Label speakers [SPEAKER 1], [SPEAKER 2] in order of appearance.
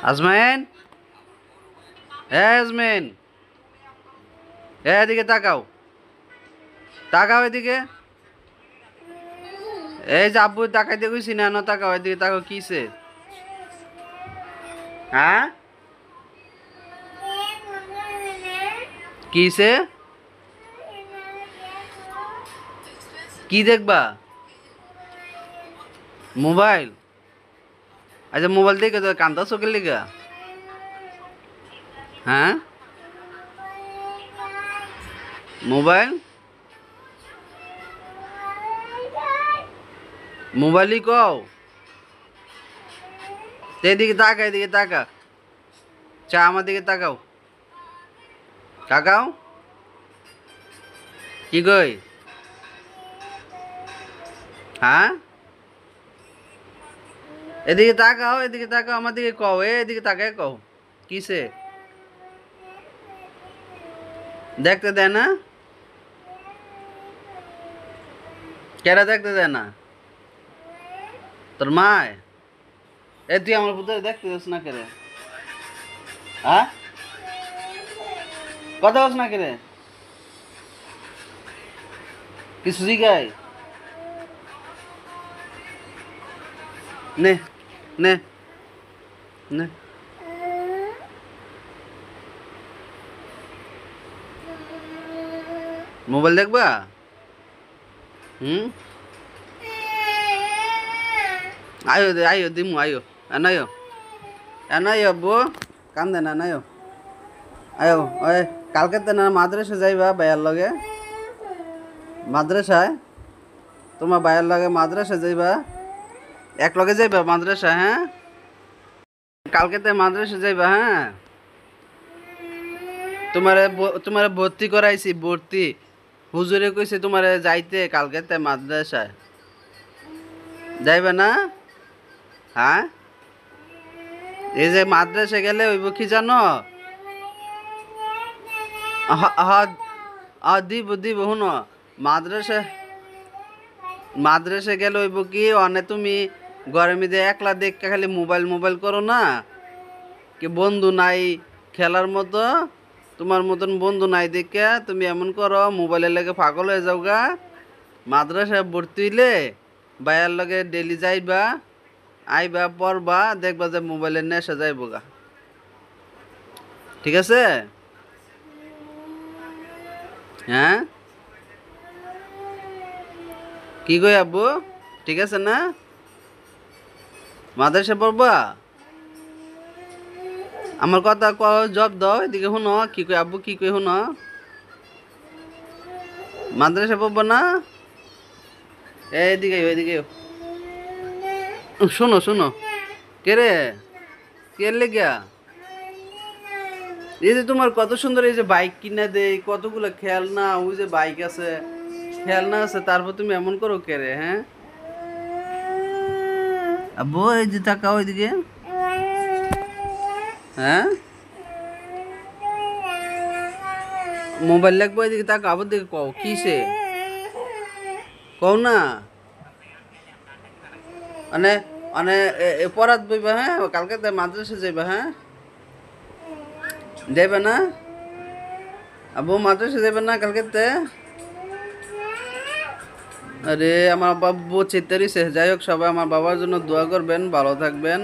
[SPEAKER 1] আজমাইন, আজমাইন, এদিকে তাকাও, তাকাও এদিকে। এই যে আব্বু তাকাইতে কইছি না, তাকাও এদিকে, তাকাও। কিসে? হ্যাঁ, কিসে? কি দেখবা? মোবাইল? আচ্ছা, মোবাইল দেখে তো কান্দা চোখের লিগা? হ্যাঁ, মোবাইল, মোবাইলই কও। এদিকে তাকা, এদিকে তাকা। চা আমার দিকে তাকাও, তাকাও। কি কই? হ্যাঁ, এদিকে তাকাও, এদিকে তাকাও, আমার দিকে কও। এদিকে তাকায় কও। কিসে? দেখতে দেয় না? কেরা দেখতে দেয় না? তোর মায়? তুই আমার পুত্র দেখতে যাস না কেরে? হ্যাঁ, কথা বস না কেরে? কিছু জিগাই? নে, নে, নে। মোবাইল দেখবা? হুম, আয়ো দে, আয়ো দিমু, আয়ো। আনায়ো, আনায়ো আব্বু। কান্দে না, আনায়ো। আয়ো, ওই কালকে তো না মাদ্রাসা যাইবা ভাইয়ার লগে? মাদ্রাসায় তোমার ভাইয়ার লগে মাদ্রাসা যাইবা? এক লগে যাইবা মাদ্রাসা? হ্যাঁ, কালকে তো মাদ্রাসা যাইবা? হ্যাঁ, তোমারে ভর্তি করাইছি, ভর্তি। হুজুরে কইছে তোমারে যাইতে কালকে তে মাদ্রাসায়। যাইবা না? হ্যাঁ, এই যে মাদ্রাসা গেলে ওইব কি জানো? দিব দিব, শুনো। মাদ্রাসা মাদ্রাসা গেলে ওইব কি, অনে তুমি ঘরের মধ্যে একলা দেখে খালি মোবাইল মোবাইল করো না, কি বন্ধু নাই খেলার মতো? তোমার মতন বন্ধু নাই দেখে তুমি এমন করো, মোবাইলের লাগে পাগল হয়ে যাও গা। মাদ্রাসায় ভর্তি হইলে ভাইয়ার লগে ডেলি যাইবা, আইবা, পড়বা, দেখবা যে মোবাইলের নেশা যাইব গা। ঠিক আছে? হ্যাঁ, কি কই আব্বু? ঠিক আছে না? মাদ্রাসা পড়বা? আমার কথা জব দাও, এদিকে শুনো। কি কই আব্বু, কি কই শুনো। মাদ্রাসা পড়বা না? এইদিকে ওইদিকে শোনো, শোনো। কে রে? কে লেগা? এই যে তোমার কত সুন্দর এই যে বাইক কিনা দেয়, কতগুলো খেলনা, ওই যে বাইক আছে, খেলনা আছে, তারপর তুমি এমন করো কে রে? হ্যাঁ আব্বু, এই যে তাকাও ওইদিকে। হ্যাঁ, মোবাইল লাগবো, এদিকে তাকাও, আবার দিকে কও। কিসে? কও না। মানে মানে পড়াত বইবা? হ্যাঁ, কালকে তো মাদ্রাসা যাইবা? হ্যাঁ, যাইবা না আব্বু? মাদ্রাসা যাইবা না কালকে? আরে আমার বাবু চিত্তারিছে। যাই হোক, সবাই আমার বাবার জন্য দোয়া করবেন, ভালো থাকবেন।